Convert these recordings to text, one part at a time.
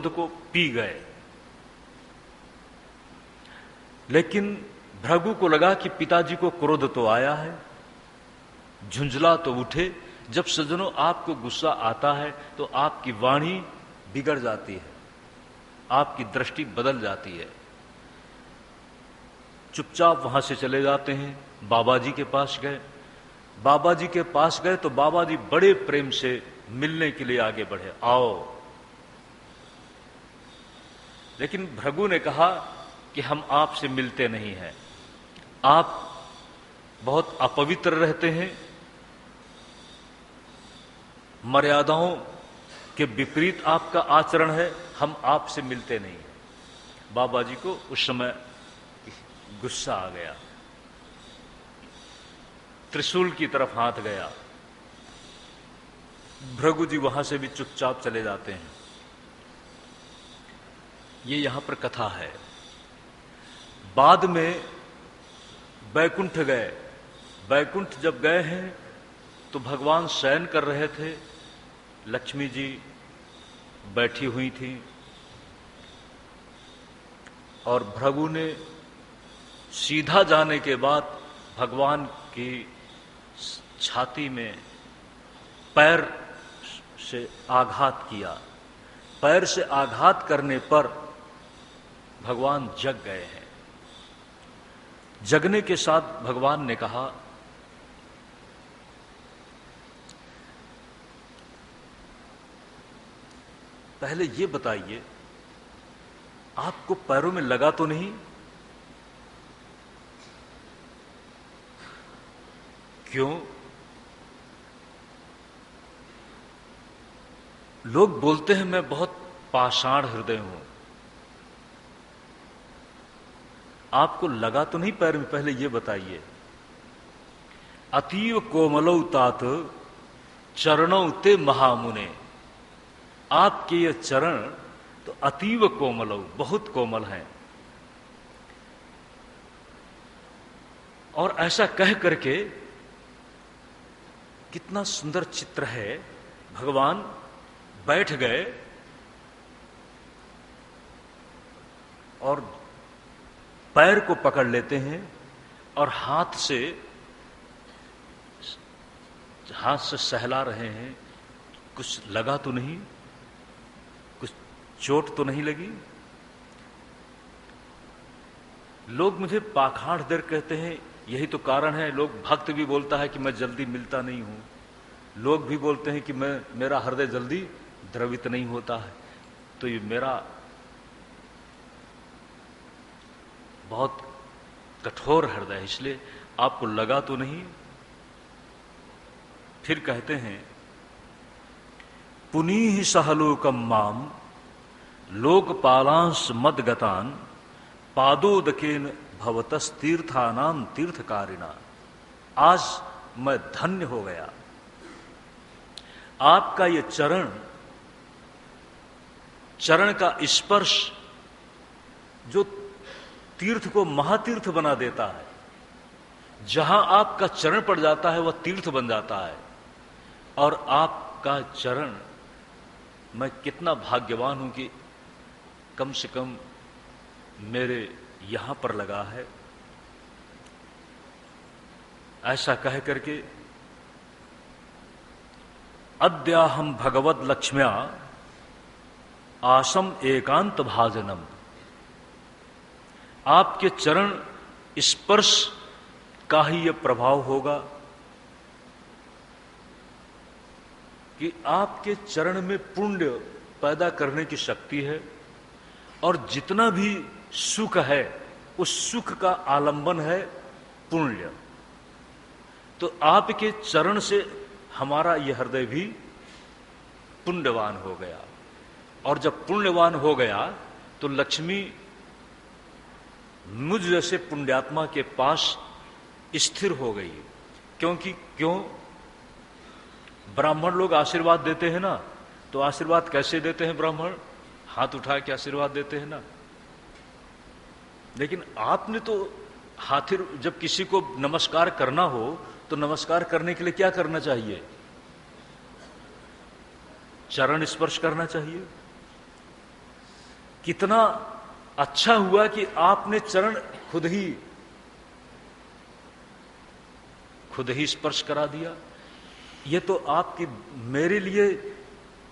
को पी गए। लेकिन भृगु को लगा कि पिताजी को क्रोध तो आया है, झुंझला तो उठे। जब सज्जनों आपको गुस्सा आता है तो आपकी वाणी बिगड़ जाती है, आपकी दृष्टि बदल जाती है। चुपचाप वहां से चले जाते हैं, बाबा जी के पास गए। बाबा जी के पास गए तो बाबा जी बड़े प्रेम से मिलने के लिए आगे बढ़े, आओ। लेकिन भृगु ने कहा कि हम आपसे मिलते नहीं हैं, आप बहुत अपवित्र रहते हैं, मर्यादाओं के विपरीत आपका आचरण है, हम आपसे मिलते नहीं। बाबा जी को उस समय गुस्सा आ गया, त्रिशूल की तरफ हाथ गया। भृगु जी वहां से भी चुपचाप चले जाते हैं। ये यहां पर कथा है। बाद में बैकुंठ गए। बैकुंठ जब गए हैं तो भगवान शयन कर रहे थे, लक्ष्मी जी बैठी हुई थी और भृगु ने सीधा जाने के बाद भगवान की छाती में पैर से आघात किया। पैर से आघात करने पर भगवान जग गए हैं। जगने के साथ भगवान ने कहा, पहले ये बताइए आपको पैरों में लगा तो नहीं? क्यों? लोग बोलते हैं मैं बहुत पाषाण हृदय हूं, आपको लगा तो नहीं पैर में? पहले ये बताइए। अतीव कोमलौ तात चरणौ ते महामुने, आपके ये चरण तो अतीव कोमलौ, बहुत कोमल हैं। और ऐसा कह करके, कितना सुंदर चित्र है। भगवान बैठ गए और पैर को पकड़ लेते हैं और हाथ से सहला रहे हैं। कुछ लगा तो नहीं? कुछ चोट तो नहीं लगी? लोग मुझे पाखाड़ दर कहते हैं, यही तो कारण है। लोग, भक्त भी बोलता है कि मैं जल्दी मिलता नहीं हूं। लोग भी बोलते हैं कि मेरा हृदय जल्दी द्रवित नहीं होता है। तो ये मेरा बहुत कठोर हृदय है, इसलिए आपको लगा तो नहीं? फिर कहते हैं, पुनीह सहलोकम माम लोकपालांश मदगतान पादोदकेन भवतस तीर्थानाम तीर्थकारिणा। आज मैं धन्य हो गया। आपका ये चरण का स्पर्श जो तीर्थ को महातीर्थ बना देता है। जहां आपका चरण पड़ जाता है वह तीर्थ बन जाता है। और आपका चरण, मैं कितना भाग्यवान हूं कि कम से कम मेरे यहां पर लगा है। ऐसा कह करके, अद्याहम भगवद लक्ष्म्या आसम एकांत भाजनम। आपके चरण स्पर्श का ही यह प्रभाव होगा कि आपके चरण में पुण्य पैदा करने की शक्ति है। और जितना भी सुख है उस सुख का आलंबन है पुण्य। तो आपके चरण से हमारा यह हृदय भी पुण्यवान हो गया। और जब पुण्यवान हो गया तो लक्ष्मी मुझ जैसे पुण्यात्मा के पास स्थिर हो गई। क्यों? ब्राह्मण लोग आशीर्वाद देते हैं ना, तो आशीर्वाद कैसे देते हैं? ब्राह्मण हाथ उठा के आशीर्वाद देते हैं ना। लेकिन आपने तो हाथिर, जब किसी को नमस्कार करना हो तो नमस्कार करने के लिए क्या करना चाहिए? चरण स्पर्श करना चाहिए। कितना अच्छा हुआ कि आपने चरण खुद ही स्पर्श करा दिया। ये तो आपकी, मेरे लिए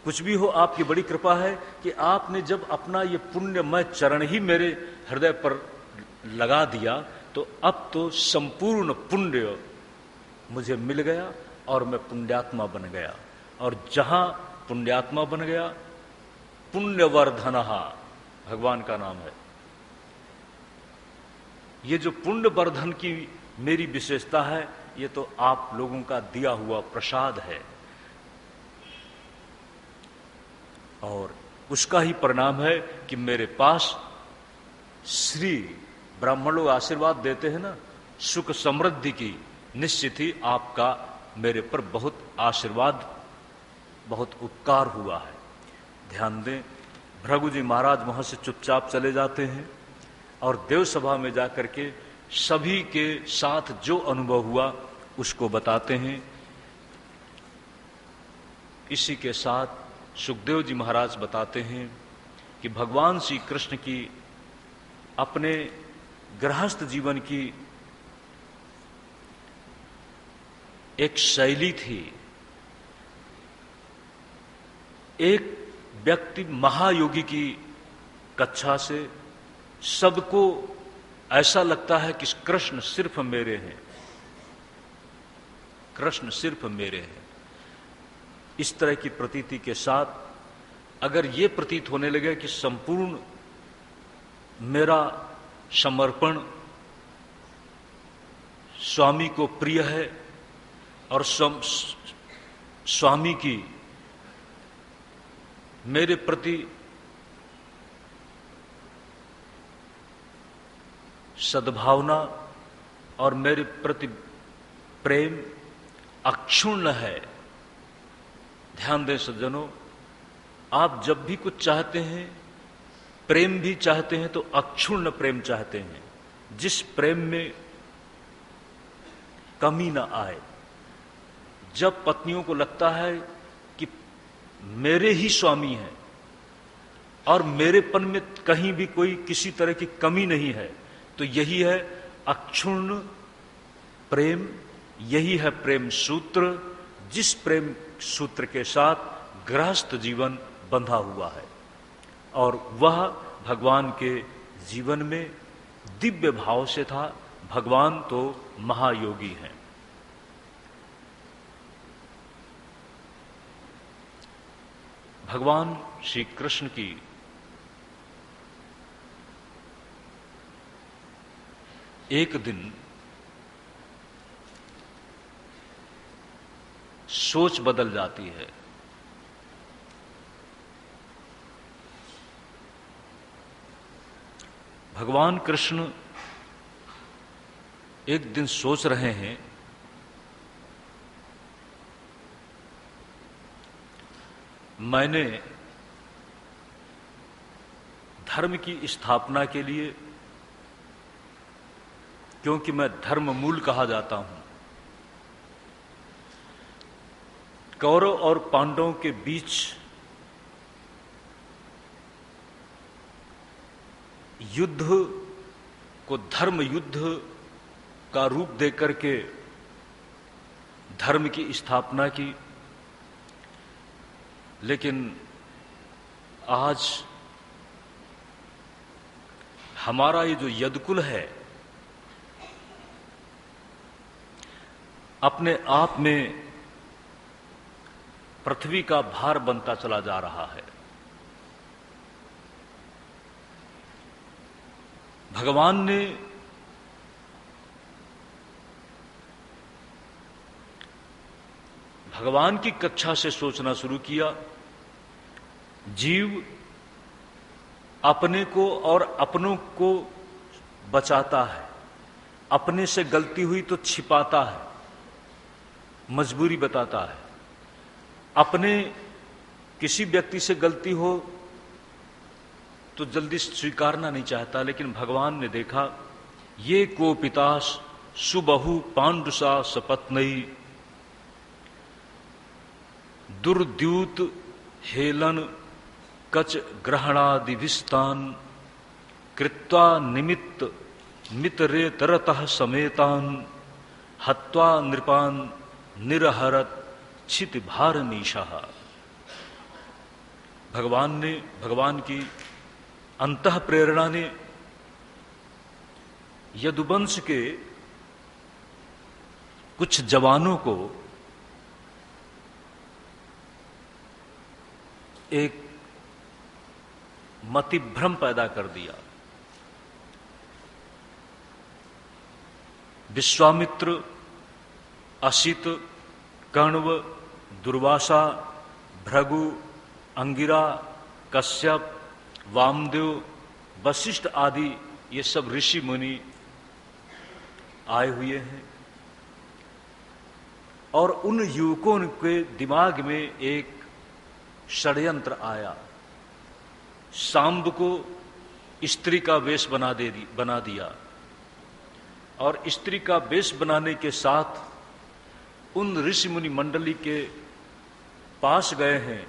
कुछ भी हो, आपकी बड़ी कृपा है कि आपने जब अपना ये पुण्यमय चरण ही मेरे हृदय पर लगा दिया, तो अब तो संपूर्ण पुण्य मुझे मिल गया और मैं पुण्यात्मा बन गया। और जहां पुण्यात्मा बन गया, पुण्यवर्धनः भगवान का नाम है। ये जो पुण्यवर्धन की मेरी विशेषता है, ये तो आप लोगों का दिया हुआ प्रसाद है, और उसका ही परिणाम है कि मेरे पास श्री ब्राह्मण लोग आशीर्वाद देते हैं ना, सुख समृद्धि की, निश्चित ही आपका मेरे पर बहुत आशीर्वाद, बहुत उपकार हुआ है। ध्यान दें, भृगु जी महाराज वहां से चुपचाप चले जाते हैं और देव सभा में जाकर के सभी के साथ जो अनुभव हुआ उसको बताते हैं। इसी के साथ सुखदेव जी महाराज बताते हैं कि भगवान श्री कृष्ण की अपने गृहस्थ जीवन की एक शैली थी। एक व्यक्ति महायोगी की कक्षा से सबको ऐसा लगता है कि कृष्ण सिर्फ मेरे हैं, कृष्ण सिर्फ मेरे हैं। इस तरह की प्रतीति के साथ अगर ये प्रतीत होने लगे कि संपूर्ण मेरा समर्पण स्वामी को प्रिय है और स्वामी की मेरे प्रति सद्भावना और मेरे प्रति प्रेम अक्षुण्ण है। ध्यान दें सज्जनों, आप जब भी कुछ चाहते हैं, प्रेम भी चाहते हैं, तो अक्षुण्ण प्रेम चाहते हैं, जिस प्रेम में कमी ना आए। जब पत्नियों को लगता है कि मेरे ही स्वामी हैं और मेरेपन में कहीं भी कोई किसी तरह की कमी नहीं है, तो यही है अक्षुण्ण प्रेम, यही है प्रेम सूत्र, जिस प्रेम सूत्र के साथ गृहस्थ जीवन बंधा हुआ है। और वह भगवान के जीवन में दिव्य भाव से था। भगवान तो महायोगी हैं। भगवान श्री कृष्ण की एक दिन सोच बदल जाती है। भगवान कृष्ण एक दिन सोच रहे हैं, मैंने धर्म की स्थापना के लिए, क्योंकि मैं धर्म मूल कहा जाता हूं, कौरव और पांडवों के बीच युद्ध को धर्म युद्ध का रूप देकर के धर्म की स्थापना की। लेकिन आज हमारा ये जो यदकुल है, अपने आप में पृथ्वी का भार बनता चला जा रहा है। भगवान ने भगवान की कक्षा से सोचना शुरू किया। जीव अपने को और अपनों को बचाता है, अपने से गलती हुई तो छिपाता है, मजबूरी बताता है। अपने किसी व्यक्ति से गलती हो तो जल्दी स्वीकारना नहीं चाहता। लेकिन भगवान ने देखा, ये को पिता सुबहु पांडुसा सपत्नई दुर्द्यूत हेलन कच ग्रहणादिभिस्तान कृत्वा निमित्त मितरेतरतः समेतान हत्वा नृपान निरहरत छित भारमीशः। भगवान की अंतः प्रेरणा ने यदुवंश के कुछ जवानों को एक मतिभ्रम पैदा कर दिया। विश्वामित्र, असित, कण्व, दुर्वासा, भृगु, अंगिरा, कश्यप, वामदेव, वशिष्ठ आदि ये सब ऋषि मुनि आए हुए हैं और उन युवकों के दिमाग में एक षड्यंत्र आया। सांब को स्त्री का वेश बना दिया और स्त्री का वेश बनाने के साथ उन ऋषि मुनि मंडली के पास गए हैं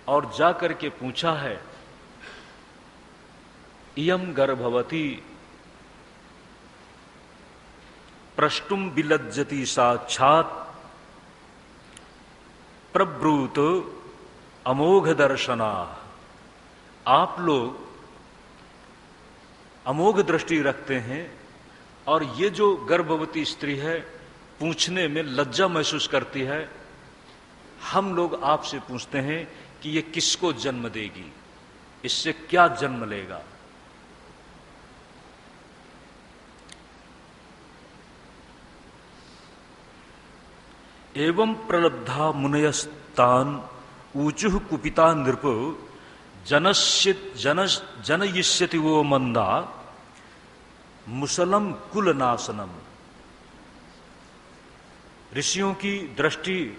और जाकर के पूछा है, इयं गर्भवती प्रष्टुम विलज्जति साक्षात् प्रब्रूत अमोघ दर्शना। आप लोग अमोघ दृष्टि रखते हैं और ये जो गर्भवती स्त्री है पूछने में लज्जा महसूस करती है। हम लोग आपसे पूछते हैं कि ये किसको जन्म देगी, इससे क्या जन्म लेगा। एवं प्रलब्धा मुनयस्तान ऊचुः कुपिता नृप जनयिष्यति वो मंदा मुसलम कुल नाशनम। ऋषियों की दृष्टि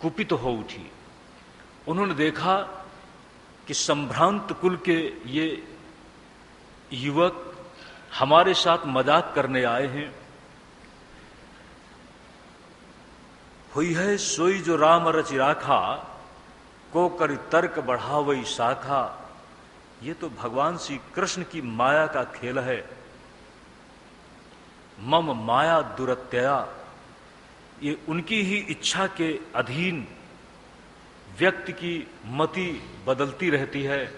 कुपित हो उठी। उन्होंने देखा कि संभ्रांत कुल के ये युवक हमारे साथ मजाक करने आए हैं। हुई है सोई जो राम रचि राखा, को कर तर्क बढ़ावई शाखा। ये तो भगवान श्री कृष्ण की माया का खेल है। मम माया दुरत्यया, ये उनकी ही इच्छा के अधीन व्यक्ति की मति बदलती रहती है।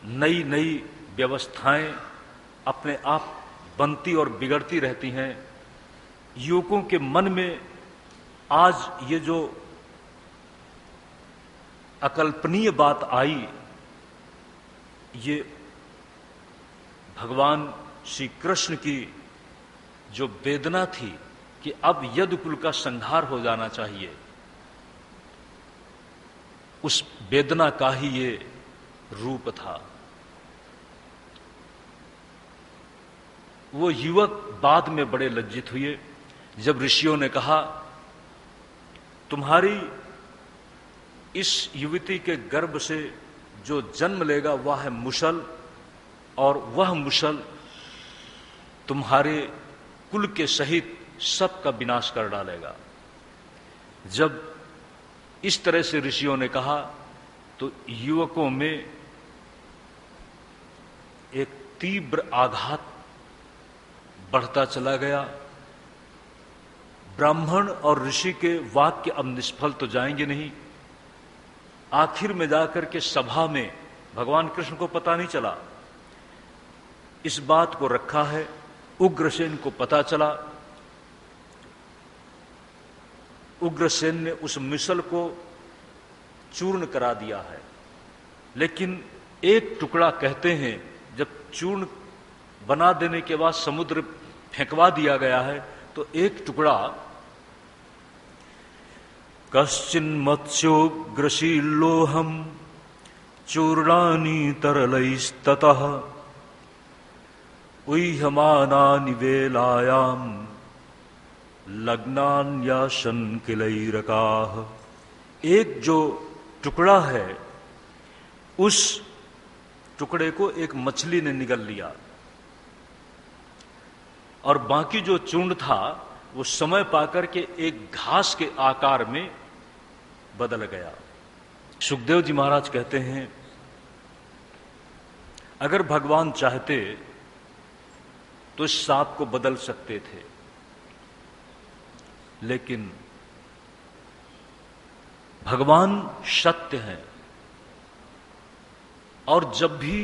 नई नई व्यवस्थाएं अपने आप बनती और बिगड़ती रहती हैं। युवकों के मन में आज ये जो अकल्पनीय बात आई, ये भगवान श्री कृष्ण की जो वेदना थी कि अब यदुकुल का संहार हो जाना चाहिए, उस वेदना का ही ये रूप था। वो युवक बाद में बड़े लज्जित हुए जब ऋषियों ने कहा, तुम्हारी इस युवती के गर्भ से जो जन्म लेगा वह है मुसल, और वह मुसल तुम्हारे कुल के सहित सबका विनाश कर डालेगा। जब इस तरह से ऋषियों ने कहा तो युवकों में एक तीव्र आघात बढ़ता चला गया। ब्राह्मण और ऋषि के वाक्य अब निष्फल तो जाएंगे नहीं। आखिर में जाकर के सभा में भगवान कृष्ण को पता नहीं चला, इस बात को रखा है। उग्रसेन को पता चला। उग्रसेन ने उस मिसल को चूर्ण करा दिया है, लेकिन एक टुकड़ा कहते हैं जब चूर्ण बना देने के बाद समुद्र फेंकवा दिया गया है तो एक टुकड़ा कश्चिन्मत्स्योग्रशीलोहम चूर्णानि तरलैस्ततः उह्यमानानि वेलायाम लग्नान्यासन किलैरकाः। एक जो टुकड़ा है उस टुकड़े को एक मछली ने निगल लिया और बाकी जो चूर्ण था वो समय पाकर के एक घास के आकार में बदल गया। सुखदेव जी महाराज कहते हैं, अगर भगवान चाहते तो इस सांप को बदल सकते थे, लेकिन भगवान सत्य हैं और जब भी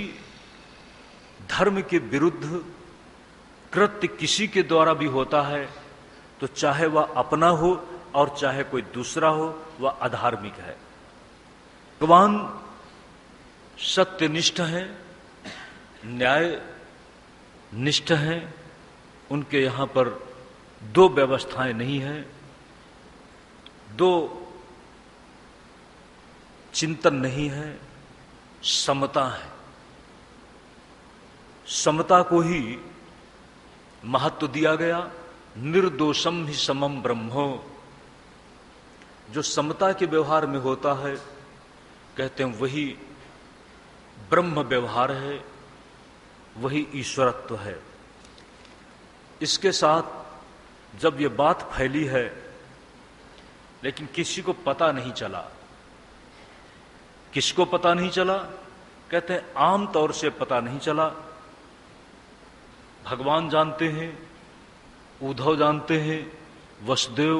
धर्म के विरुद्ध कृत्य किसी के द्वारा भी होता है तो चाहे वह अपना हो और चाहे कोई दूसरा हो, वह अधार्मिक है। भगवान सत्यनिष्ठ हैं, न्याय निष्ठ हैं। उनके यहां पर दो व्यवस्थाएं नहीं हैं, दो चिंतन नहीं है, समता है। समता को ही महत्व दिया गया। निर्दोषम ही समम ब्रह्मो, जो समता के व्यवहार में होता है, कहते हैं वही ब्रह्म व्यवहार है, वही ईश्वरत्व है। इसके साथ जब ये बात फैली है लेकिन किसी को पता नहीं चला, किसको पता नहीं चला? कहते हैं आम तौर से पता नहीं चला। भगवान जानते हैं, उद्धव जानते हैं, वसुदेव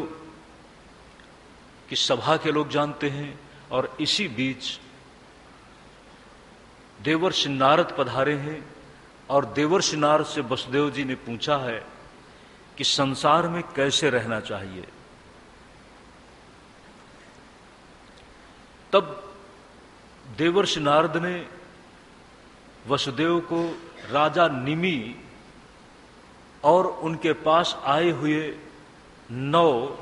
की सभा के लोग जानते हैं, और इसी बीच देवर्षि नारद पधारे हैं और देवर्षि नारद से वसुदेव जी ने पूछा है कि संसार में कैसे रहना चाहिए। तब देवर्षि नारद ने वसुदेव को राजा निमि और उनके पास आए हुए 9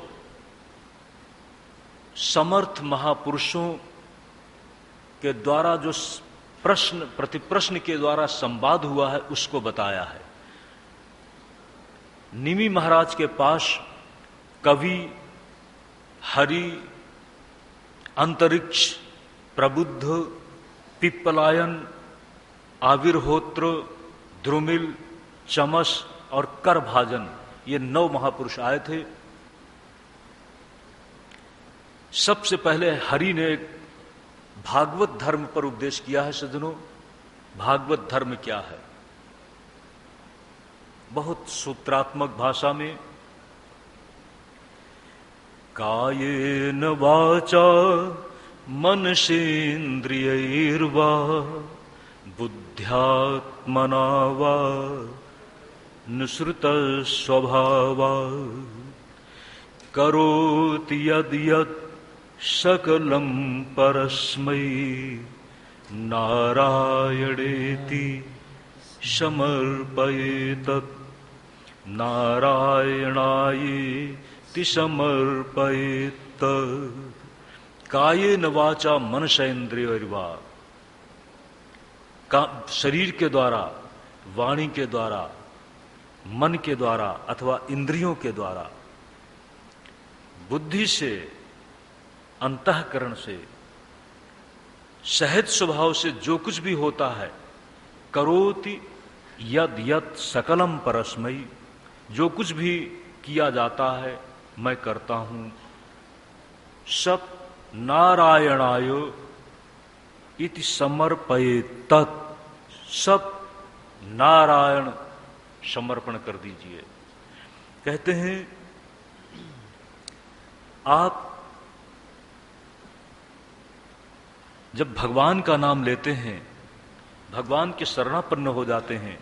समर्थ महापुरुषों के द्वारा जो प्रश्न प्रतिप्रश्न के द्वारा संवाद हुआ है उसको बताया है। निमि महाराज के पास कवि, हरि, अंतरिक्ष, प्रबुद्ध, पिप्पलायन, आविर्होत्र, द्रुमिल, चमस और करभाजन, ये 9 महापुरुष आए थे। सबसे पहले हरि ने भागवत धर्म पर उपदेश किया है। सज्जनों, भागवत धर्म क्या है? बहुत सूत्रात्मक भाषा में, कायेन वाचा मनसेन्द्रियैर्वा बुद्ध्यात्मना वा नुसृत स्वभावा करोति यद् यद् सकलं परस्मै नारायणेति समर्पयेतत् नारायणायेति समर्पयेत्। कायेन वाचा मनसेन्द्रियैर्वा, शरीर के द्वारा, वाणी के द्वारा, मन के द्वारा अथवा इंद्रियों के द्वारा, बुद्धि से, अंतःकरण से, सहज स्वभाव से जो कुछ भी होता है, करोति यद यद सकलम परस्मयी, जो कुछ भी किया जाता है मैं करता हूं, सब नारायणाय इति समर्पयेत्, सब नारायण समर्पण कर दीजिए। कहते हैं आप जब भगवान का नाम लेते हैं, भगवान के शरणापन्न हो जाते हैं,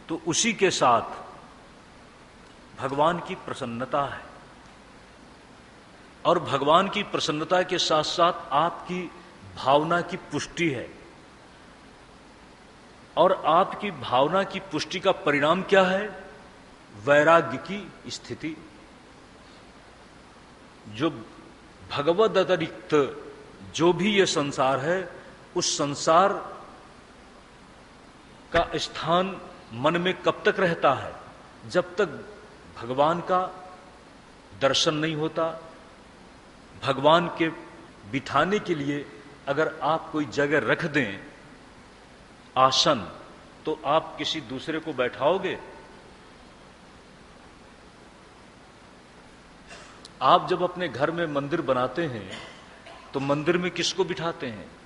तो उसी के साथ भगवान की प्रसन्नता है, और भगवान की प्रसन्नता के साथ साथ आपकी भावना की पुष्टि है। और आपकी भावना की पुष्टि का परिणाम क्या है? वैराग्य की स्थिति। जो भगवद अतिरिक्त जो भी ये संसार है, उस संसार का स्थान मन में कब तक रहता है? जब तक भगवान का दर्शन नहीं होता। भगवान के बिठाने के लिए अगर आप कोई जगह रख दें, आसन, तो आप किसी दूसरे को बैठाओगे? आप जब अपने घर में मंदिर बनाते हैं तो मंदिर में किसको बिठाते हैं?